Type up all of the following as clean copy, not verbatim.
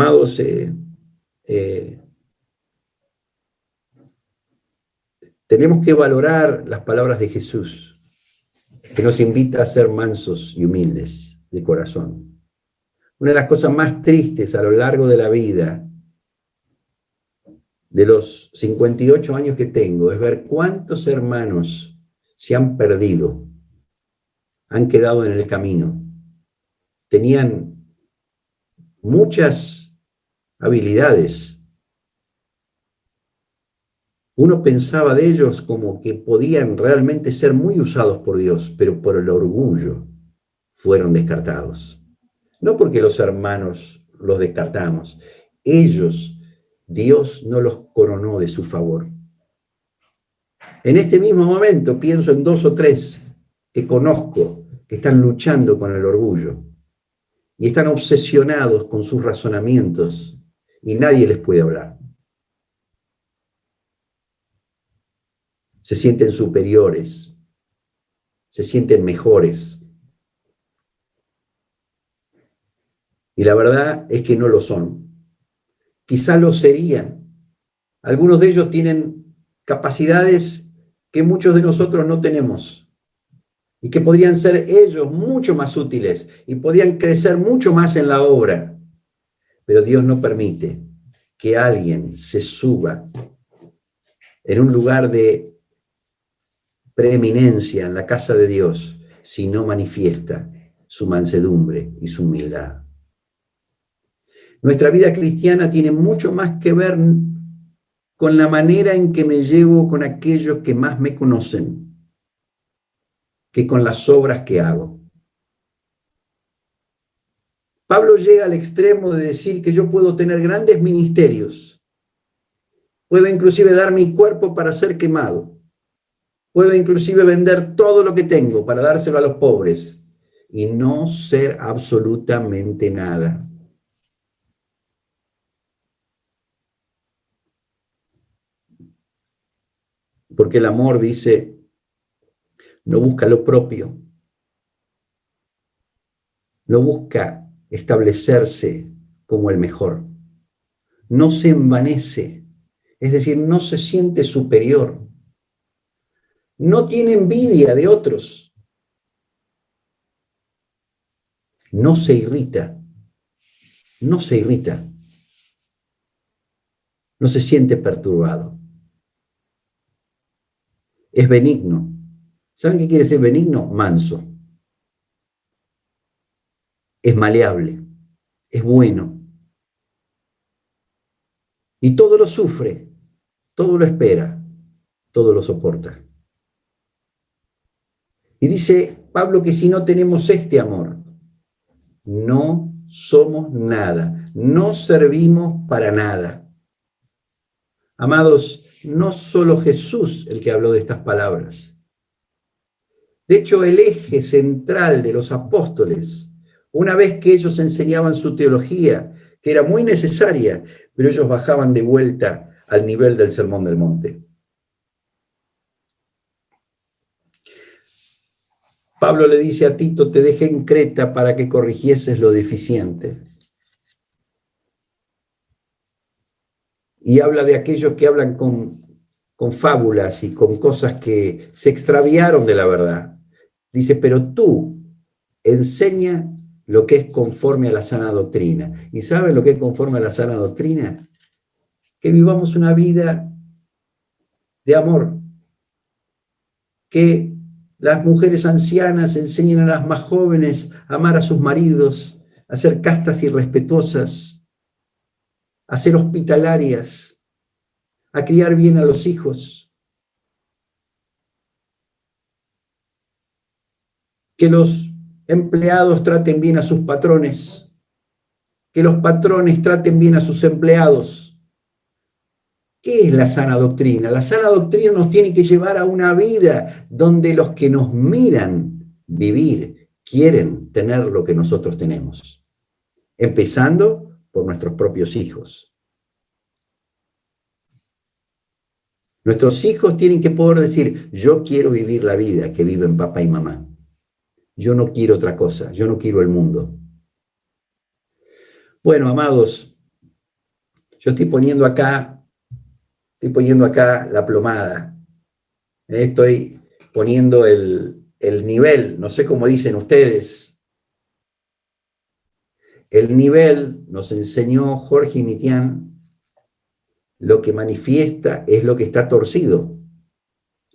Amados, tenemos que valorar las palabras de Jesús, que nos invita a ser mansos y humildes de corazón. Una de las cosas más tristes a lo largo de la vida, de los 58 años que tengo, es ver cuántos hermanos se han perdido, han quedado en el camino. Tenían muchas habilidades. Uno pensaba de ellos como que podían realmente ser muy usados por Dios, pero por el orgullo fueron descartados. No porque los hermanos los descartamos, ellos, Dios no los coronó de su favor. En este mismo momento pienso en 2 o 3 que conozco, que están luchando con el orgullo y están obsesionados con sus razonamientos y nadie les puede hablar. Se sienten superiores, se sienten mejores. Y la verdad es que no lo son. Quizá lo serían. Algunos de ellos tienen capacidades que muchos de nosotros no tenemos y que podrían ser ellos mucho más útiles y podrían crecer mucho más en la obra. Pero Dios no permite que alguien se suba en un lugar de preeminencia en la casa de Dios si no manifiesta su mansedumbre y su humildad. Nuestra vida cristiana tiene mucho más que ver con la manera en que me llevo con aquellos que más me conocen que con las obras que hago. Pablo llega al extremo de decir que yo puedo tener grandes ministerios, puedo inclusive dar mi cuerpo para ser quemado, puedo inclusive vender todo lo que tengo para dárselo a los pobres y no ser absolutamente nada. Porque el amor, dice, no busca lo propio, no busca establecerse como el mejor, no se envanece, es decir, no se siente superior, no tiene envidia de otros, no se irrita, no se siente perturbado. Es benigno. ¿Saben qué quiere decir benigno? Manso. Es maleable, es bueno. Y todo lo sufre, todo lo espera, todo lo soporta. Y dice Pablo que si no tenemos este amor, no somos nada, no servimos para nada. Amados, no solo Jesús el que habló de estas palabras. De hecho, el eje central de los apóstoles, una vez que ellos enseñaban su teología, que era muy necesaria, pero ellos bajaban de vuelta al nivel del Sermón del Monte. Pablo le dice a Tito, te dejé en Creta para que corrigieses lo deficiente. Y habla de aquellos que hablan con fábulas y con cosas que se extraviaron de la verdad. Dice, pero tú enseña lo que es conforme a la sana doctrina. ¿Y sabes lo que es conforme a la sana doctrina? Que vivamos una vida de amor. Que las mujeres ancianas enseñen a las más jóvenes a amar a sus maridos, a ser castas y respetuosas, a ser hospitalarias, a criar bien a los hijos. Que los empleados traten bien a sus patrones, que los patrones traten bien a sus empleados. ¿Qué es la sana doctrina? La sana doctrina nos tiene que llevar a una vida donde los que nos miran vivir quieren tener lo que nosotros tenemos, empezando por nuestros propios hijos. Nuestros hijos tienen que poder decir, yo quiero vivir la vida que viven papá y mamá. Yo no quiero otra cosa, yo no quiero el mundo. Bueno, amados, Yo estoy poniendo acá la plomada. Estoy poniendo el nivel, no sé cómo dicen ustedes. El nivel, nos enseñó Jorge Mitián, lo que manifiesta es lo que está torcido,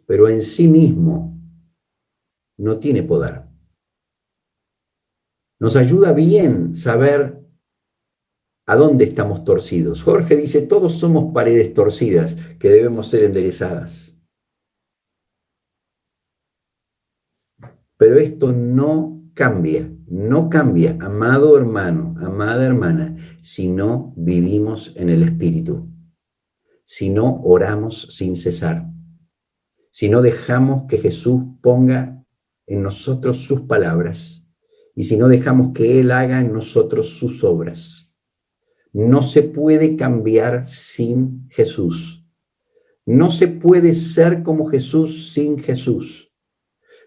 pero en sí mismo no tiene poder. Nos ayuda bien saber a dónde estamos torcidos. Jorge dice, todos somos paredes torcidas que debemos ser enderezadas. Pero esto no cambia, amado hermano, amada hermana, si no vivimos en el Espíritu, si no oramos sin cesar, si no dejamos que Jesús ponga en nosotros sus palabras y si no dejamos que Él haga en nosotros sus obras. No se puede cambiar sin Jesús. No se puede ser como Jesús sin Jesús.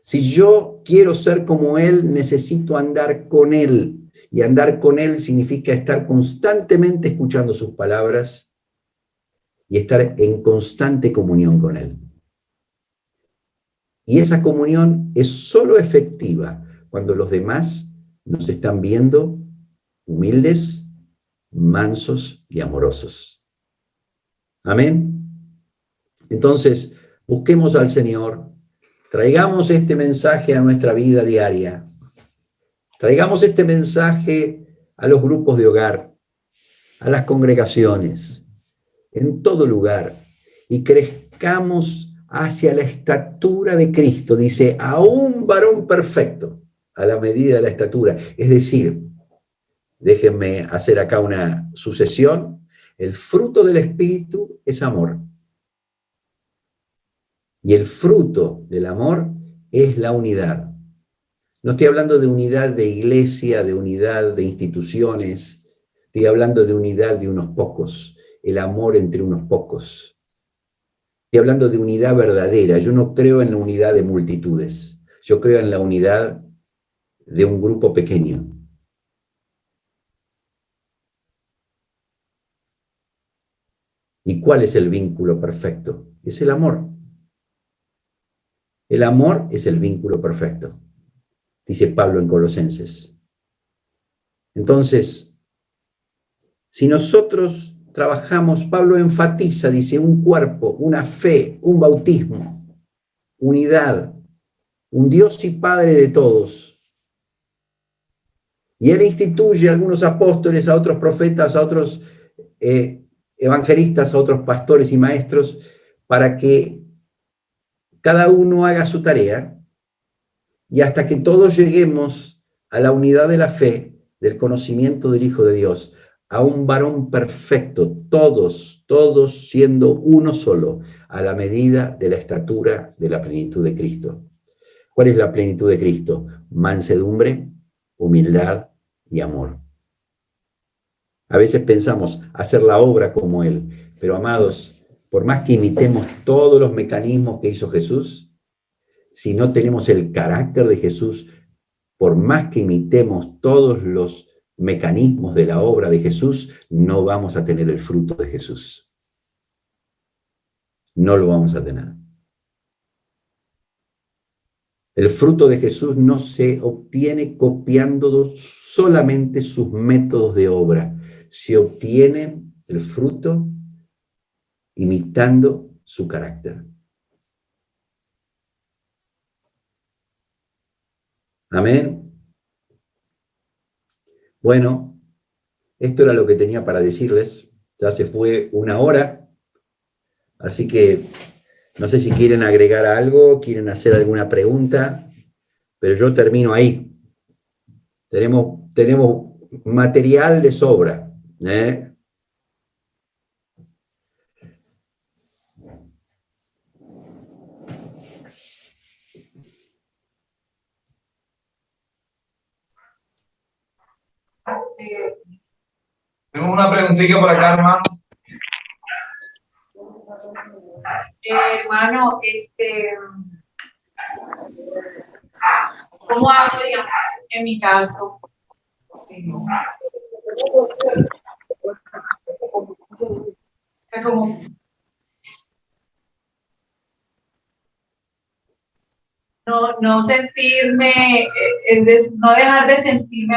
Si yo quiero ser como Él, necesito andar con Él. Y andar con Él significa estar constantemente escuchando sus palabras y estar en constante comunión con Él. Y esa comunión es solo efectiva cuando los demás nos están viendo humildes, mansos y amorosos. Amén. Entonces, busquemos al Señor, traigamos este mensaje a nuestra vida diaria, traigamos este mensaje a los grupos de hogar, a las congregaciones, en todo lugar, y crezcamos hacia la estatura de Cristo. Dice, a un varón perfecto, a la medida de la estatura. Es decir, déjenme hacer acá una sucesión, el fruto del Espíritu es amor. Y el fruto del amor es la unidad. No estoy hablando de unidad de iglesia, de unidad de instituciones, estoy hablando de unidad de unos pocos, el amor entre unos pocos. Estoy hablando de unidad verdadera. Yo no creo en la unidad de multitudes, yo creo en la unidad de un grupo pequeño. ¿Y cuál es el vínculo perfecto? Es el amor. El amor es el vínculo perfecto, dice Pablo en Colosenses. Entonces, si nosotros trabajamos, Pablo enfatiza, dice, un cuerpo, una fe, un bautismo, unidad, un Dios y Padre de todos. Y él instituye a algunos apóstoles, a otros profetas, a otros evangelistas, a otros pastores y maestros, para que cada uno haga su tarea y hasta que todos lleguemos a la unidad de la fe, del conocimiento del Hijo de Dios, a un varón perfecto, todos siendo uno solo, a la medida de la estatura de la plenitud de Cristo. ¿Cuál es la plenitud de Cristo? Mansedumbre, humildad y amor. A veces pensamos hacer la obra como Él, pero amados, por más que imitemos todos los mecanismos que hizo Jesús, si no tenemos el carácter de Jesús, por más que imitemos todos los mecanismos de la obra de Jesús, no vamos a tener el fruto de Jesús. No lo vamos a tener. El fruto de Jesús no se obtiene copiando solamente sus métodos de obra. Se obtiene el fruto imitando su carácter. Amén. Bueno, esto era lo que tenía para decirles. Ya se fue una hora. Así que no sé si quieren agregar algo, quieren hacer alguna pregunta, pero yo termino ahí. Tenemos material de sobra, ¿eh? Tenemos una preguntita por acá, hermano. Hermano, ¿cómo hago, digamos, en mi caso? como no sentirme, no dejar de sentirme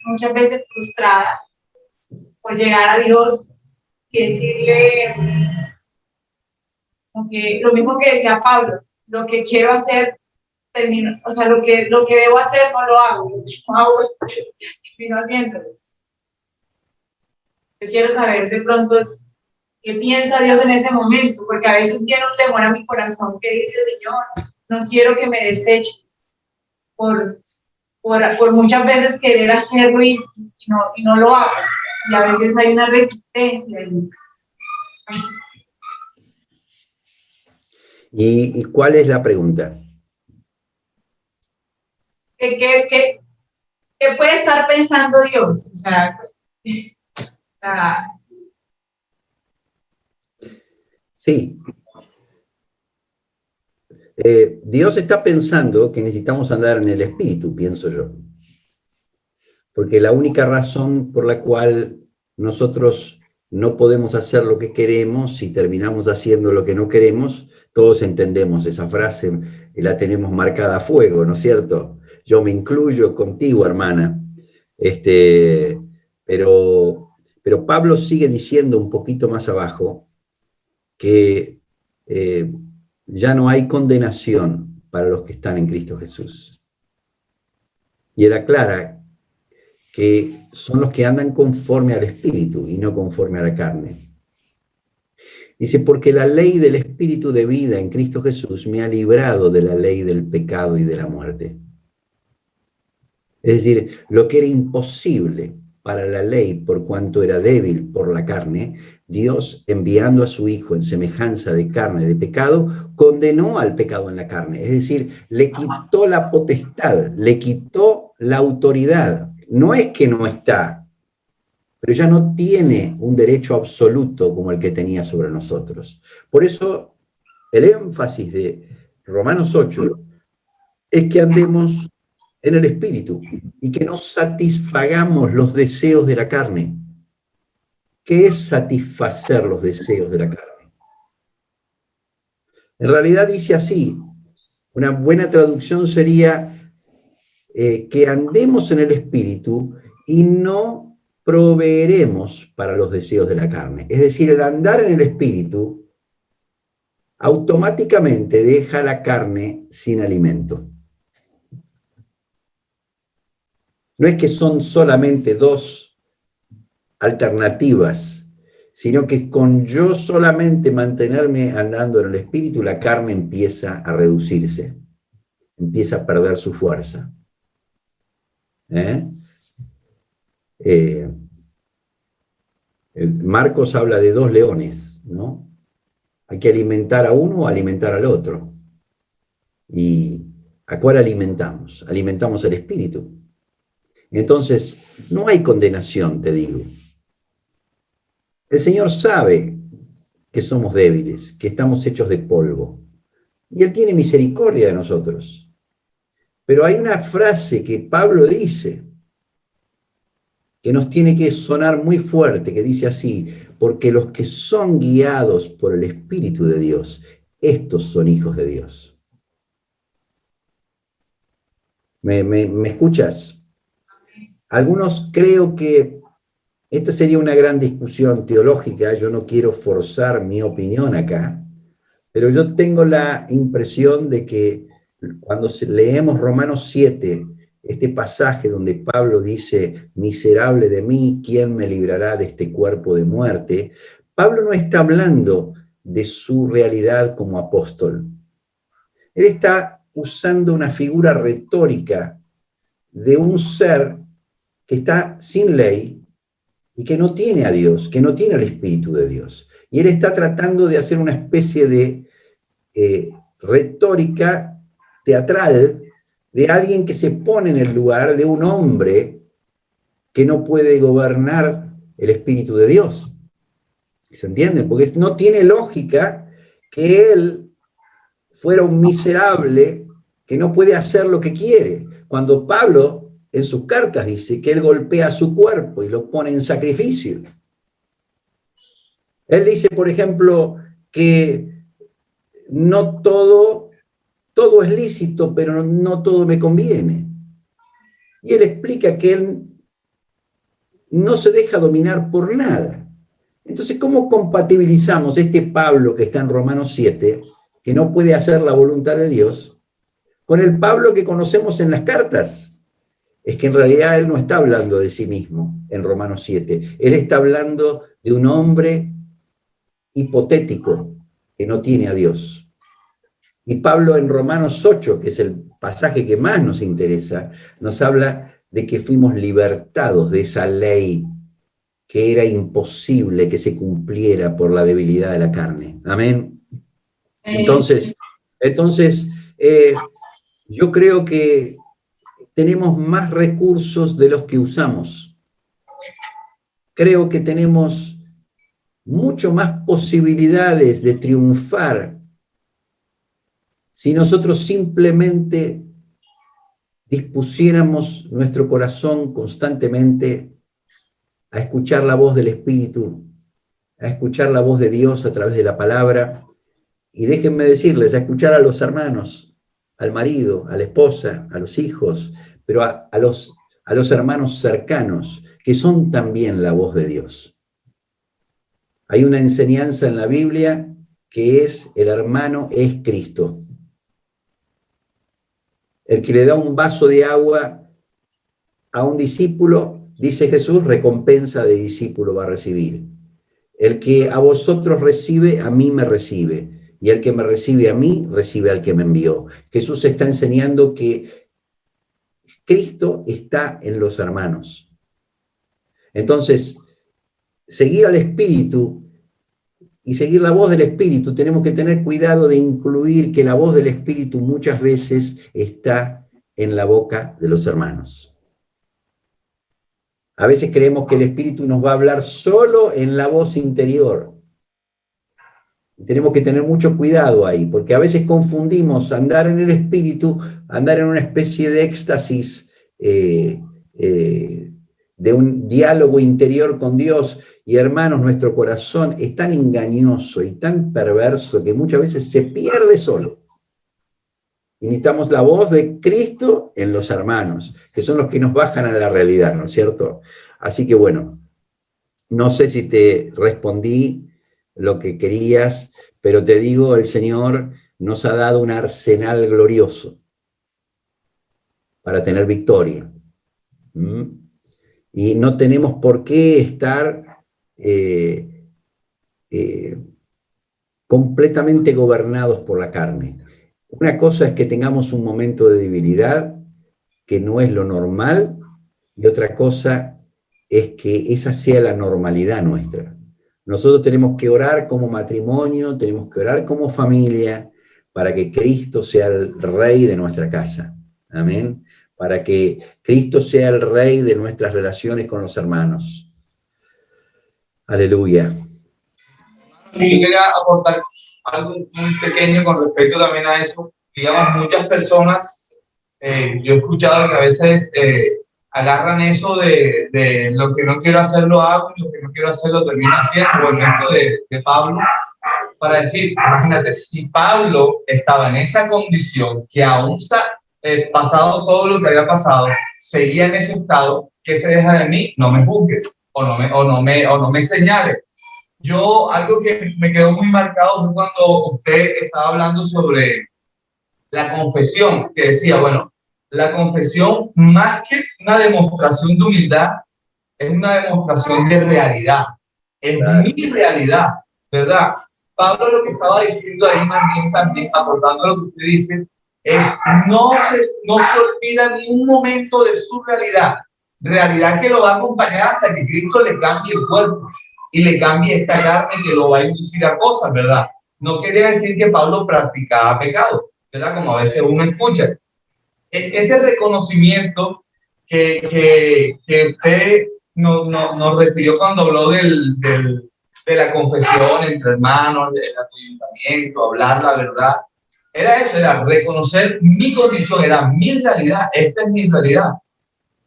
muchas veces frustrada por llegar a Dios y decirle lo mismo que decía Pablo, lo que quiero hacer, termino, o sea, lo que debo hacer no lo hago, lo que no hago termino haciéndolo. Yo quiero saber de pronto qué piensa Dios en ese momento, porque a veces tiene un temor a mi corazón que dice, Señor, no quiero que me deseches por muchas veces querer hacerlo y no lo hago. Y a veces hay una resistencia. ¿Y cuál es la pregunta? ¿Qué puede estar pensando Dios? O sea, sí. Dios está pensando que necesitamos andar en el Espíritu, pienso yo. Porque la única razón por la cual nosotros no podemos hacer lo que queremos y terminamos haciendo lo que no queremos, todos entendemos esa frase y la tenemos marcada a fuego, ¿no es cierto? Yo me incluyo contigo, hermana. Pero Pablo sigue diciendo un poquito más abajo que ya no hay condenación para los que están en Cristo Jesús. Y él aclara que son los que andan conforme al Espíritu y no conforme a la carne. Dice, porque la ley del Espíritu de vida en Cristo Jesús me ha librado de la ley del pecado y de la muerte. Es decir, lo que era imposible para la ley por cuanto era débil por la carne, Dios, enviando a su Hijo en semejanza de carne de pecado, condenó al pecado en la carne. Es decir, le quitó la potestad, le quitó la autoridad. No es que no está, pero ya no tiene un derecho absoluto como el que tenía sobre nosotros. Por eso, el énfasis de Romanos 8 es que andemos en el Espíritu y que no satisfagamos los deseos de la carne. ¿Qué es satisfacer los deseos de la carne? En realidad dice así, una buena traducción sería que andemos en el Espíritu y no proveeremos para los deseos de la carne. Es decir, el andar en el Espíritu automáticamente deja la carne sin alimento. No es que son solamente dos alternativas, sino que con yo solamente mantenerme andando en el Espíritu, la carne empieza a reducirse, empieza a perder su fuerza. Marcos habla de dos leones, ¿no? Hay que alimentar a uno o alimentar al otro. ¿Y a cuál alimentamos? Alimentamos el Espíritu. Entonces, no hay condenación, te digo. El Señor sabe que somos débiles, que estamos hechos de polvo. Y Él tiene misericordia de nosotros. Pero hay una frase que Pablo dice, que nos tiene que sonar muy fuerte, que dice así, porque los que son guiados por el Espíritu de Dios, estos son hijos de Dios. ¿Me escuchas? Algunos creo que esta sería una gran discusión teológica, yo no quiero forzar mi opinión acá, pero yo tengo la impresión de que cuando leemos Romanos 7, este pasaje donde Pablo dice, miserable de mí, ¿quién me librará de este cuerpo de muerte? Pablo no está hablando de su realidad como apóstol. Él está usando una figura retórica de un ser que está sin ley y que no tiene a Dios, que no tiene el Espíritu de Dios. Y él está tratando de hacer una especie de retórica teatral de alguien que se pone en el lugar de un hombre que no puede gobernar el Espíritu de Dios. ¿Se entiende? Porque no tiene lógica que él fuera un miserable que no puede hacer lo que quiere. Cuando Pablo en sus cartas dice que él golpea su cuerpo y lo pone en sacrificio. Él dice, por ejemplo, que no todo es lícito, pero no todo me conviene. Y él explica que él no se deja dominar por nada. Entonces, ¿cómo compatibilizamos este Pablo que está en Romanos 7, que no puede hacer la voluntad de Dios, con el Pablo que conocemos en las cartas? Es que en realidad él no está hablando de sí mismo en Romanos 7. Él está hablando de un hombre hipotético que no tiene a Dios. Y Pablo en Romanos 8, que es el pasaje que más nos interesa, nos habla de que fuimos libertados de esa ley que era imposible que se cumpliera por la debilidad de la carne. Amén. Entonces yo creo que tenemos más recursos de los que usamos. Creo que tenemos mucho más posibilidades de triunfar si nosotros simplemente dispusiéramos nuestro corazón constantemente a escuchar la voz del Espíritu, a escuchar la voz de Dios a través de la palabra, y déjenme decirles, a escuchar a los hermanos, al marido, a la esposa, a los hijos, pero a los hermanos cercanos, que son también la voz de Dios. Hay una enseñanza en la Biblia que es: el hermano es Cristo. El que le da un vaso de agua a un discípulo, dice Jesús, recompensa de discípulo va a recibir. El que a vosotros recibe, a mí me recibe. Y el que me recibe a mí, recibe al que me envió. Jesús está enseñando que Cristo está en los hermanos. Entonces, seguir al Espíritu y seguir la voz del Espíritu, tenemos que tener cuidado de incluir que la voz del Espíritu muchas veces está en la boca de los hermanos. A veces creemos que el Espíritu nos va a hablar solo en la voz interior. Y tenemos que tener mucho cuidado ahí, porque a veces confundimos andar en el Espíritu, andar en una especie de éxtasis, de un diálogo interior con Dios. Y hermanos, nuestro corazón es tan engañoso y tan perverso que muchas veces se pierde solo. Y necesitamos la voz de Cristo en los hermanos, que son los que nos bajan a la realidad, ¿no es cierto? Así que bueno, no sé si te respondí lo que querías, pero te digo, el Señor nos ha dado un arsenal glorioso para tener victoria. Y no tenemos por qué estar completamente gobernados por la carne. Una cosa es que tengamos un momento de debilidad, que no es lo normal, y otra cosa es que esa sea la normalidad nuestra. Nosotros tenemos que orar como matrimonio, tenemos que orar como familia, para que Cristo sea el rey de nuestra casa. Amén. Para que Cristo sea el rey de nuestras relaciones con los hermanos. Aleluya. Yo quería aportar algo muy pequeño con respecto también a eso. Digamos, muchas personas, yo he escuchado que a veces agarran eso de lo que no quiero hacer lo hago y lo que no quiero hacer lo termino haciendo. En esto de Pablo, para decir, imagínate, si Pablo estaba en esa condición, que aún pasado todo lo que había pasado, seguía en ese estado, ¿qué se deja de mí? No me juzgues o no me señales. Algo que me quedó muy marcado fue cuando usted estaba hablando sobre la confesión, que decía, bueno, la confesión, más que una demostración de humildad, es una demostración de realidad. Es mi realidad, ¿verdad? Pablo lo que estaba diciendo ahí más bien también, aportando lo que usted dice, es no se olvida ni un momento de su realidad que lo va a acompañar hasta que Cristo le cambie el cuerpo y le cambie esta carne que lo va a inducir a cosas, ¿verdad? No quería decir que Pablo practicaba pecado, ¿verdad? Como a veces uno escucha. Ese reconocimiento que usted nos refirió cuando habló de la confesión entre hermanos, del ayuntamiento, hablar la verdad, era eso, era reconocer mi condición, era mi realidad, esta es mi realidad.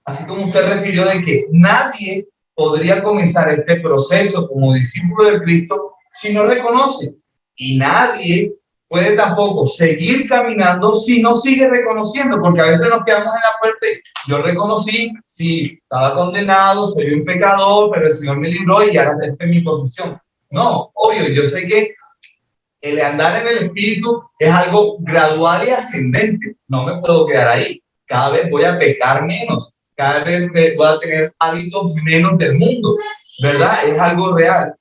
Así como usted refirió de que nadie podría comenzar este proceso como discípulo de Cristo si no reconoce. Y nadie puede tampoco seguir caminando si no sigue reconociendo, porque a veces nos quedamos en la puerta. Yo reconocí, sí, estaba condenado, soy un pecador, pero el Señor me libró y ahora esta es mi posición. No, obvio, yo sé que el andar en el Espíritu es algo gradual y ascendente. No me puedo quedar ahí. Cada vez voy a pecar menos, cada vez voy a tener hábitos menos del mundo, ¿verdad? Es algo real.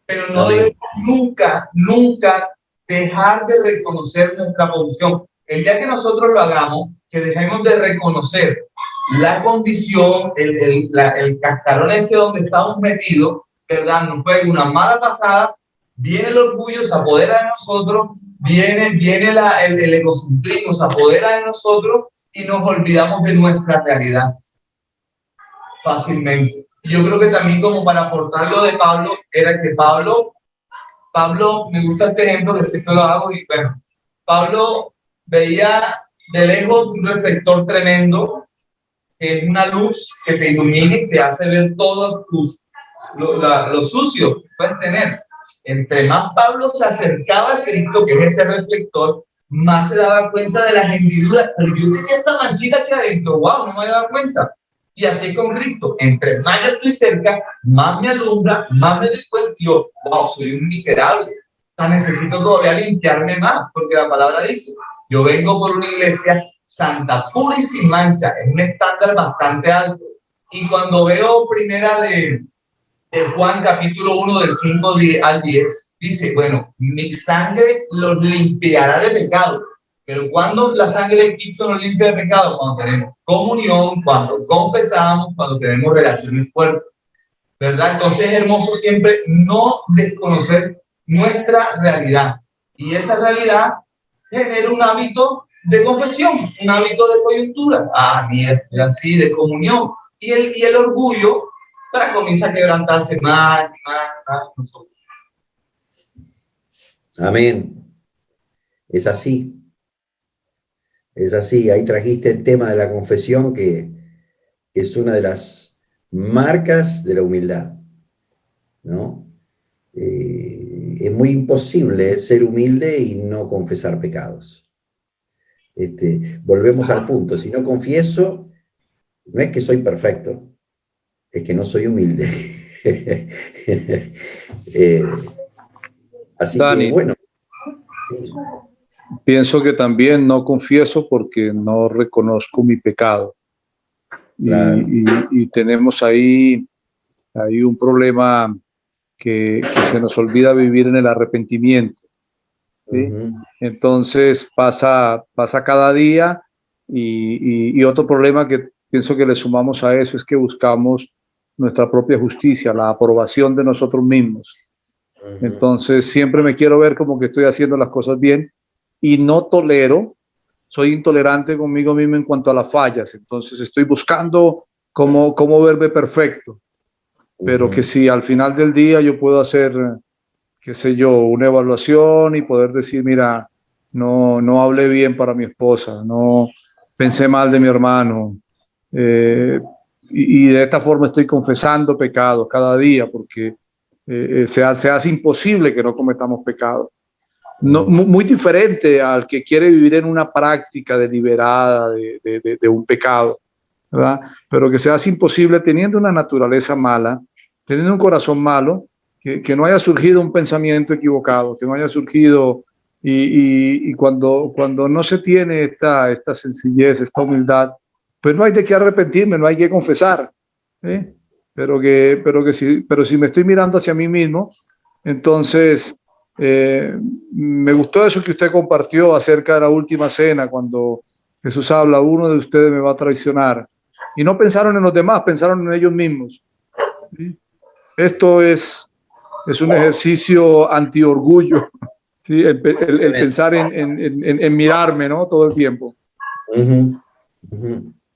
Pero no debemos nunca, nunca dejar de reconocer nuestra posición. El día que nosotros lo hagamos, que dejemos de reconocer la condición, el cascarón este donde estamos metidos, ¿verdad? Nos juega una mala pasada, viene el orgullo, se apodera de nosotros, viene el egocentrismo, se apodera de nosotros y nos olvidamos de nuestra realidad fácilmente. Yo creo que también como para aportar lo de Pablo, era que Pablo, me gusta este ejemplo que siempre lo hago y bueno, Pablo veía de lejos un reflector tremendo, que es una luz que te ilumina y te hace ver todo lo sucio que puedes tener. Entre más Pablo se acercaba a Cristo, que es ese reflector, más se daba cuenta de las hendiduras. Pero yo tenía esta manchita aquí adentro, wow, no me había dado cuenta. Y así con Cristo, entre más yo estoy cerca, más me alumbra, más me doy cuenta. Yo, wow, soy un miserable. O sea, necesito todavía limpiarme más, porque la palabra dice, yo vengo por una iglesia santa, pura y sin mancha. Es un estándar bastante alto. Y cuando veo primera de Juan capítulo 1 del 5 al 10, dice, bueno, mi sangre los limpiará de pecado. Pero cuando la sangre de Cristo nos limpia de pecado, cuando tenemos comunión, cuando confesamos, cuando tenemos relaciones fuertes, ¿verdad? Entonces es hermoso siempre no desconocer nuestra realidad. Y esa realidad genera un hábito de confesión, un hábito de coyuntura. Ah, mira, estoy así, de comunión. Y el orgullo comienza a quebrantarse más. Amén. Es así. Es así. Ahí trajiste el tema de la confesión, que es una de las marcas de la humildad, ¿no? Es muy imposible ser humilde y no confesar pecados. Volvemos al punto. Si no confieso, no es que soy perfecto, es que no soy humilde. Así Dani, que, bueno. pienso que también no confieso porque no reconozco mi pecado. Claro. Y tenemos ahí un problema que se nos olvida vivir en el arrepentimiento, ¿sí? Entonces pasa cada día y otro problema que pienso que le sumamos a eso es que buscamos nuestra propia justicia, la aprobación de nosotros mismos. Entonces siempre me quiero ver como que estoy haciendo las cosas bien y no tolero, soy intolerante conmigo mismo en cuanto a las fallas. Entonces estoy buscando cómo verme perfecto, pero que si al final del día yo puedo hacer, qué sé yo, una evaluación y poder decir, mira, no hablé bien para mi esposa, no pensé mal de mi hermano, y de esta forma estoy confesando pecados cada día, porque se hace imposible que no cometamos pecados. No, muy diferente al que quiere vivir en una práctica deliberada de un pecado, ¿verdad? Pero que se hace imposible teniendo una naturaleza mala, teniendo un corazón malo, que no haya surgido un pensamiento equivocado, que no haya surgido, y cuando no se tiene esta sencillez, esta humildad, pues no hay de qué arrepentirme, no hay que confesar, ¿eh? Pero si me estoy mirando hacia mí mismo, entonces me gustó eso que usted compartió acerca de la última cena, cuando Jesús habla, uno de ustedes me va a traicionar. Y no pensaron en los demás, pensaron en ellos mismos. ¿Sí? Esto es un ejercicio anti-orgullo, ¿sí? El pensar en mirarme, ¿no? Todo el tiempo.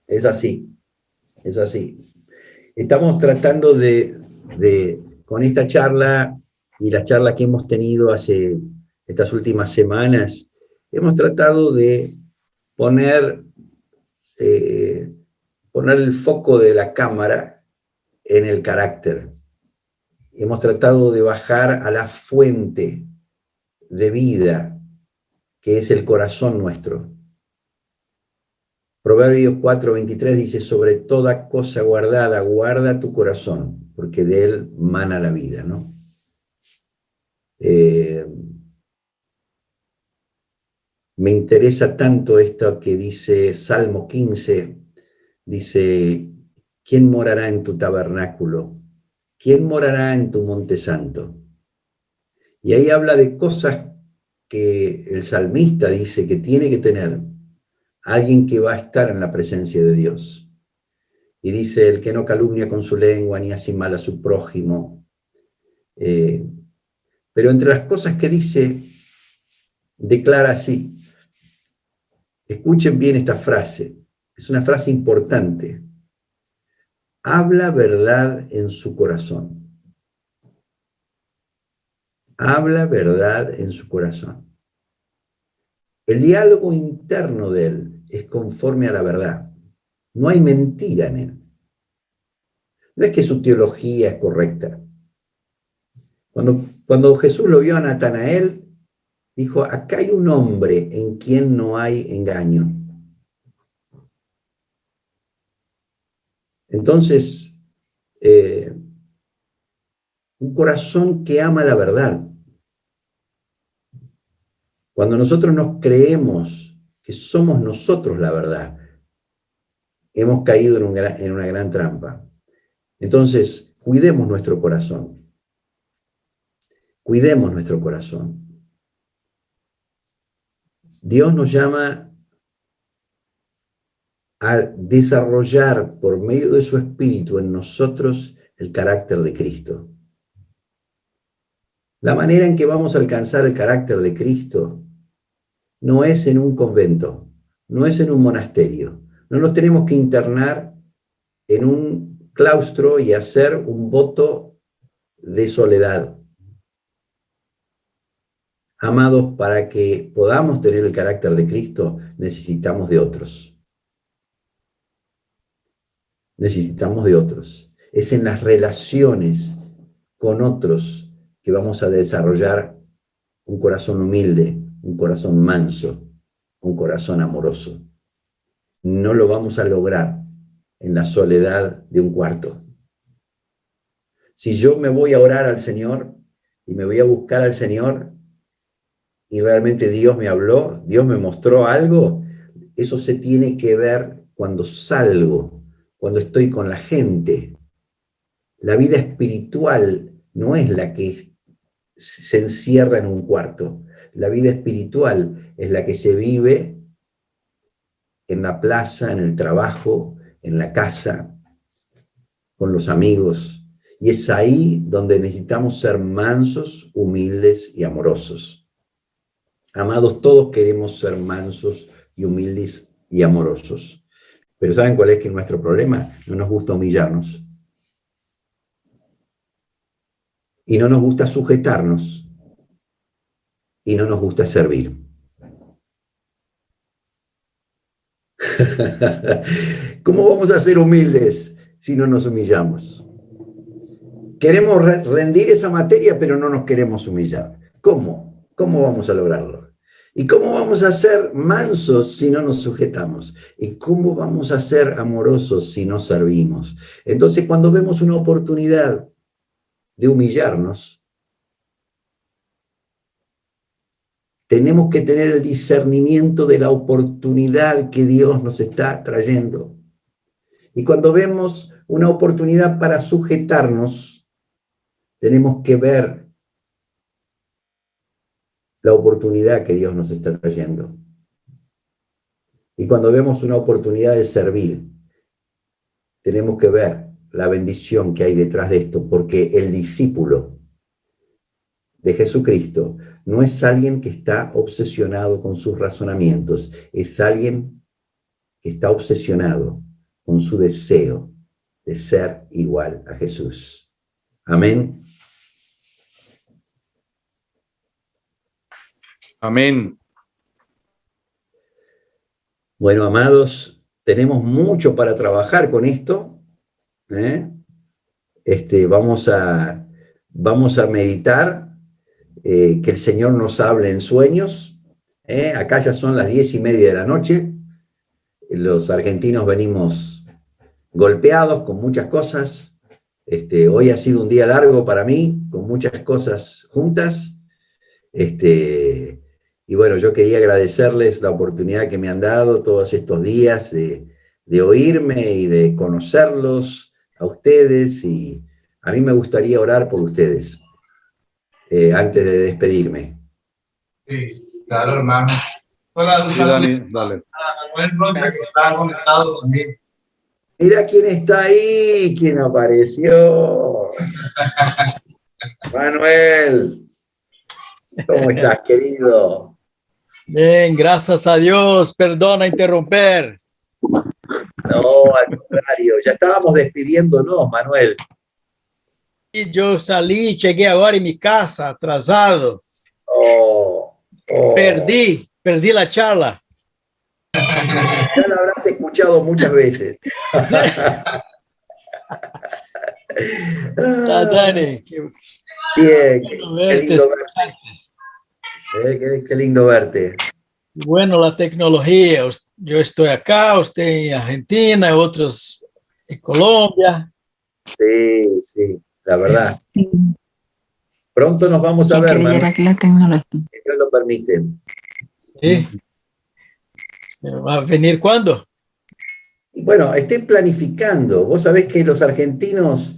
Es así, es así. Estamos tratando con esta charla y las charlas que hemos tenido estas últimas semanas, hemos tratado de poner el foco de la cámara en el carácter. Hemos tratado de bajar a la fuente de vida, que es el corazón nuestro. Proverbios 4:23 dice, sobre toda cosa guardada, guarda tu corazón, porque de él mana la vida, ¿no? Me interesa tanto esto que dice Salmo 15, dice, ¿quién morará en tu tabernáculo? ¿Quién morará en tu monte santo? Y ahí habla de cosas que el salmista dice que tiene que tener alguien que va a estar en la presencia de Dios. Y dice, el que no calumnia con su lengua ni hace mal a su prójimo. Pero entre las cosas que dice, declara así. Escuchen bien esta frase. Es una frase importante. Habla verdad en su corazón. Habla verdad en su corazón. El diálogo interno de él es conforme a la verdad. No hay mentira en él. No es que su teología es correcta. Cuando Jesús lo vio a Natanael, dijo, acá hay un hombre en quien no hay engaño. Entonces, un corazón que ama la verdad. Cuando nosotros nos creemos que somos nosotros la verdad, hemos caído en una gran trampa. Entonces, cuidemos nuestro corazón. Cuidemos nuestro corazón. Dios nos llama a desarrollar por medio de su Espíritu en nosotros el carácter de Cristo. La manera en que vamos a alcanzar el carácter de Cristo no es en un convento, no es en un monasterio. No nos tenemos que internar en un claustro y hacer un voto de soledad. Amados, para que podamos tener el carácter de Cristo, necesitamos de otros. Necesitamos de otros. Es en las relaciones con otros que vamos a desarrollar un corazón humilde, un corazón manso, un corazón amoroso. No lo vamos a lograr en la soledad de un cuarto. Si yo me voy a orar al Señor y me voy a buscar al Señor y realmente Dios me habló, Dios me mostró algo, eso se tiene que ver cuando salgo, cuando estoy con la gente. La vida espiritual no es la que se encierra en un cuarto. La vida espiritual es la que se vive en la plaza, en el trabajo, en la casa, con los amigos. Y es ahí donde necesitamos ser mansos, humildes y amorosos. Amados, todos queremos ser mansos y humildes y amorosos. Pero ¿saben cuál es que nuestro problema? No nos gusta humillarnos. Y no nos gusta sujetarnos. Y no nos gusta servir. ¿Cómo vamos a ser humildes si no nos humillamos? Queremos rendir esa materia, pero no nos queremos humillar. ¿Cómo? ¿Cómo vamos a lograrlo? ¿Y cómo vamos a ser mansos si no nos sujetamos? ¿Y cómo vamos a ser amorosos si no servimos? Entonces, cuando vemos una oportunidad de humillarnos, tenemos que tener el discernimiento de la oportunidad que Dios nos está trayendo. Y cuando vemos una oportunidad para sujetarnos, tenemos que ver la oportunidad que Dios nos está trayendo. Y cuando vemos una oportunidad de servir, tenemos que ver la bendición que hay detrás de esto, porque el discípulo de Jesucristo no es alguien que está obsesionado con sus razonamientos, es alguien que está obsesionado con su deseo de ser igual a Jesús. Amén. Amén. Bueno, amados, tenemos mucho para trabajar con esto, ¿eh? Vamos a meditar, que el Señor nos hable en sueños. Acá ya son las 10:30 de la noche. Los argentinos venimos golpeados con muchas cosas. Hoy ha sido un día largo para mí, con muchas cosas juntas. Y bueno, yo quería agradecerles la oportunidad que me han dado todos estos días de oírme y de conocerlos a ustedes, y a mí me gustaría orar por ustedes antes de despedirme. Sí, claro, hermano. Hola, Sí, Dani, dale. Manuel Rocha, que está conectado conmigo. Mira quién está ahí, quién apareció. Manuel, ¿cómo estás, querido? Bien, gracias a Dios. Perdona interromper. No, al contrario, ya estábamos despidiéndonos, Manuel. Y yo salí, llegué ahora en mi casa, atrasado. Oh, Perdí la charla. Ya la habrás escuchado muchas veces. Está, Dani. Bien, Bueno qué verte, lindo verte. Qué lindo verte. Bueno, la tecnología. Yo estoy acá, usted en Argentina, otros en Colombia. Sí, sí, la verdad. Pronto nos vamos a ver, Manuel, Que la tecnología. si Dios lo permite. Sí. ¿Va a venir cuándo? Y bueno, estoy planificando. Vos sabés que los argentinos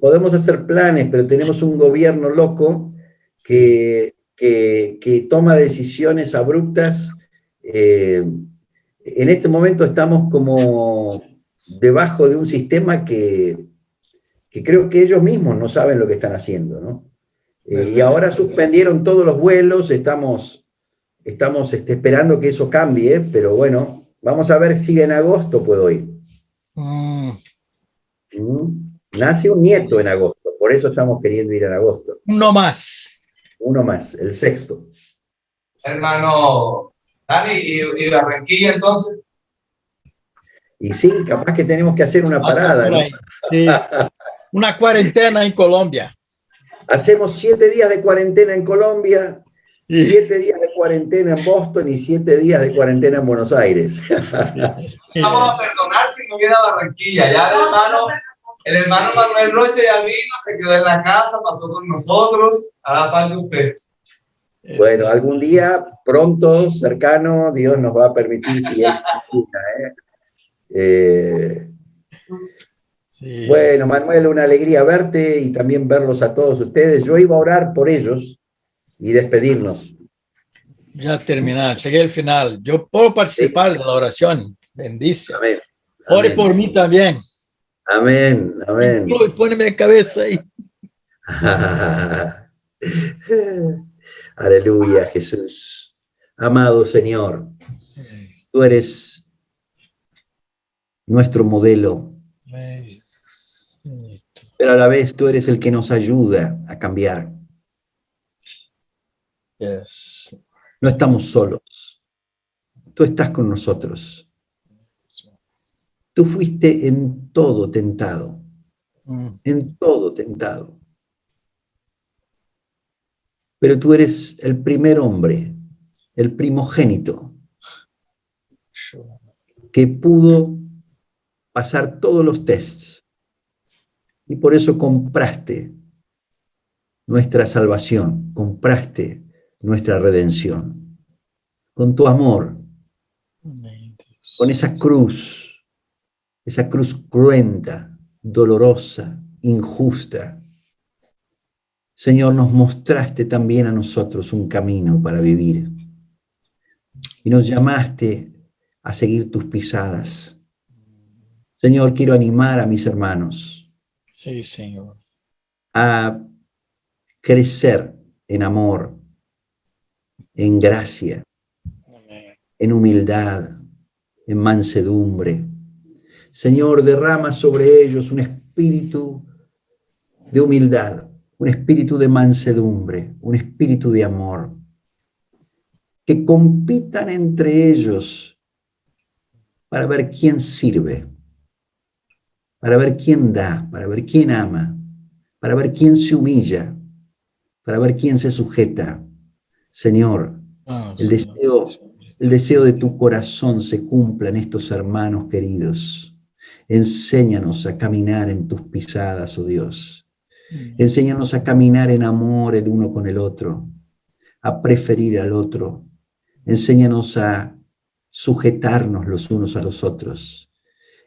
podemos hacer planes, pero tenemos un gobierno loco que toma decisiones abruptas. En este momento estamos como debajo de un sistema que creo que ellos mismos no saben lo que están haciendo, ¿no? Y ahora suspendieron todos los vuelos, estamos esperando que eso cambie, pero bueno, vamos a ver si en agosto puedo ir. Nace un nieto en agosto, por eso estamos queriendo ir en agosto. Uno más. Uno más, el sexto. Hermano Dani, ¿y Barranquilla entonces? Y sí, capaz que tenemos que hacer una parada, ¿no? Sí. Una cuarentena en Colombia. Hacemos 7 días de cuarentena en Colombia, 7 días de cuarentena en Boston y 7 días de cuarentena en Buenos Aires. Vamos a perdonar si no viene a Barranquilla. Ya el hermano Manuel Rocha ya vino, se quedó en la casa, pasó con nosotros. Ahora falta usted. Bueno, algún día, pronto, cercano, Dios nos va a permitir, si Él quiere, Sí. Bueno, Manuel, una alegría verte y también verlos a todos ustedes. Yo iba a orar por ellos y despedirnos. Ya terminar, llegué al final. Yo puedo participar de la oración. Bendice. Amén. Ore Amén. por mí también. Amén. Amén. Y póneme de cabeza ahí. Aleluya, Jesús. Amado Señor, tú eres nuestro modelo, pero a la vez tú eres el que nos ayuda a cambiar. Yes. No estamos solos. Tú estás con nosotros. Tú fuiste en todo tentado. En todo tentado. Pero tú eres el primer hombre, el primogénito, que pudo pasar todos los tests. Y por eso compraste nuestra salvación, compraste nuestra redención. Con tu amor, con esa cruz cruenta, dolorosa, injusta. Señor, nos mostraste también a nosotros un camino para vivir. Y nos llamaste a seguir tus pisadas. Señor, quiero animar a mis hermanos. Sí, Señor. A crecer en amor, en gracia, en humildad, en mansedumbre. Señor, derrama sobre ellos un espíritu de humildad, un espíritu de mansedumbre, un espíritu de amor. Que compitan entre ellos para ver quién sirve, para ver quién da, para ver quién ama, para ver quién se humilla, para ver quién se sujeta. Señor, el deseo de tu corazón se cumpla en estos hermanos queridos. Enséñanos a caminar en tus pisadas, oh Dios. Enséñanos a caminar en amor el uno con el otro, a preferir al otro. Enséñanos a sujetarnos los unos a los otros.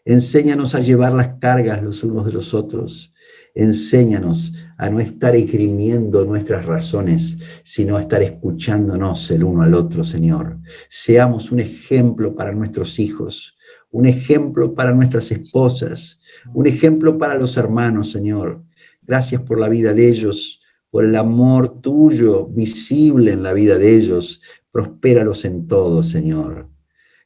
Enséñanos a llevar las cargas los unos de los otros. Enséñanos a no estar esgrimiendo nuestras razones, sino a estar escuchándonos el uno al otro, Señor. Seamos un ejemplo para nuestros hijos, un ejemplo para nuestras esposas, un ejemplo para los hermanos, Señor. Gracias por la vida de ellos, por el amor tuyo visible en la vida de ellos. Prospéralos en todo, Señor.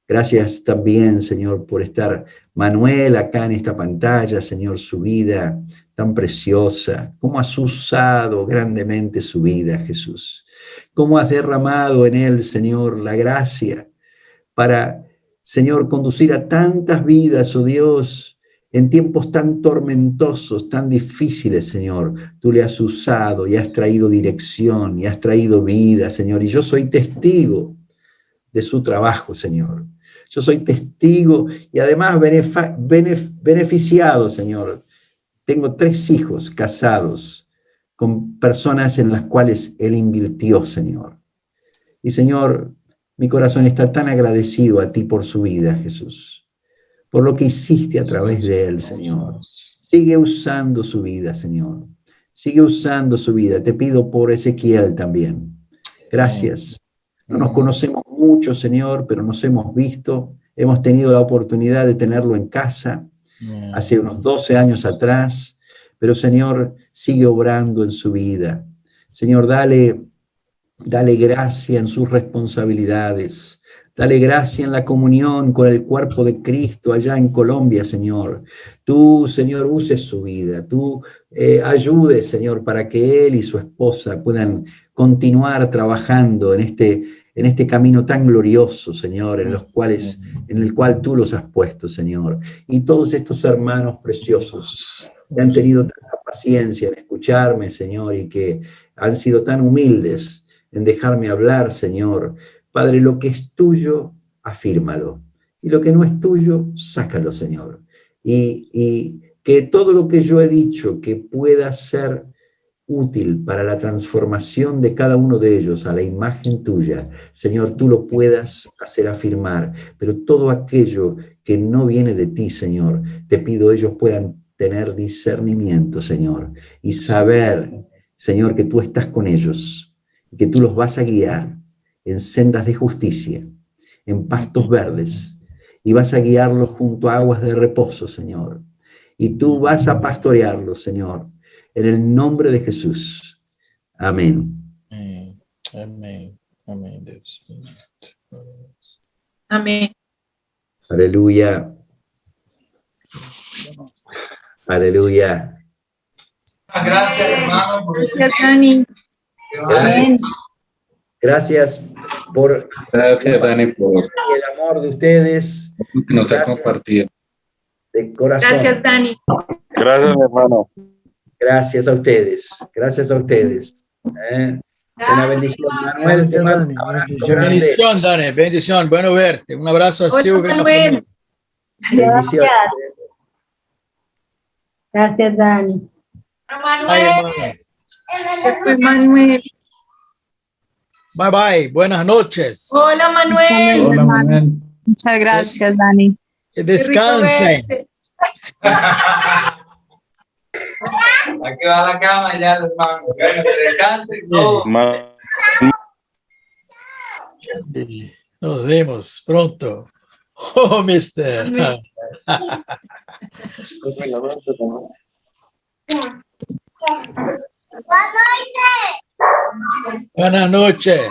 Gracias también, Señor, por estar Manuel acá en esta pantalla, Señor, su vida tan preciosa. Cómo has usado grandemente su vida, Jesús. Cómo has derramado en él, Señor, la gracia para, Señor, conducir a tantas vidas, oh Dios, en tiempos tan tormentosos, tan difíciles, Señor. Tú le has usado y has traído dirección y has traído vida, Señor. Y yo soy testigo de su trabajo, Señor. Yo soy testigo y además beneficiado, Señor. Tengo 3 hijos casados con personas en las cuales Él invirtió, Señor. Y, Señor, mi corazón está tan agradecido a ti por su vida, Jesús, por lo que hiciste a través de Él, Señor. Sigue usando su vida, Señor. Sigue usando su vida. Te pido por Ezequiel también. Gracias. No nos conocemos mucho, Señor, pero nos hemos visto. Hemos tenido la oportunidad de tenerlo en casa hace unos 12 años atrás. Pero, Señor, sigue obrando en su vida. Señor, dale gracia en sus responsabilidades. Dale gracia en la comunión con el cuerpo de Cristo allá en Colombia, Señor. Tú, Señor, uses su vida. Tú ayudes, Señor, para que él y su esposa puedan continuar trabajando en este camino tan glorioso, Señor, en el cual tú los has puesto, Señor. Y todos estos hermanos preciosos que han tenido tanta paciencia en escucharme, Señor, y que han sido tan humildes en dejarme hablar, Señor. Padre, lo que es tuyo, afírmalo. Y lo que no es tuyo, sácalo, Señor. Y que todo lo que yo he dicho que pueda ser útil para la transformación de cada uno de ellos a la imagen tuya, Señor, tú lo puedas hacer afirmar. Pero todo aquello que no viene de ti, Señor, te pido ellos puedan tener discernimiento, Señor, y saber, Señor, que tú estás con ellos, y que tú los vas a guiar en sendas de justicia, en pastos verdes, y vas a guiarlos junto a aguas de reposo, Señor. Y tú vas a pastorearlos, Señor, en el nombre de Jesús. Amén. Amén. Amén, Dios. Amén. Aleluya. Aleluya. Gracias, hermano, por ese Gracias, tiempo. Dani. Gracias. Gracias por Gracias, Dani, por el amor de ustedes. lo que nos ha Gracias. compartido. De corazón. Gracias, Dani. Gracias, mi hermano. Gracias a ustedes. Gracias a ustedes. Una bendición, Manuel. Te mando un abrazo grande. Bendición, Dani. Bendición. Bueno verte. Un abrazo a Hola, Silvia. Manuel. Bendiciones. Gracias, Dani. Bye, hermano. Se fue Manuel. Bye, bye. Buenas noches. Hola, Manuel. Hola, Manuel. Muchas gracias, Dani. Que Qué rico descansen. verte. Aquí va la cama ya, hermano. Bueno, que descansen todos. Nos vemos pronto. Oh, mister. Buenas noches.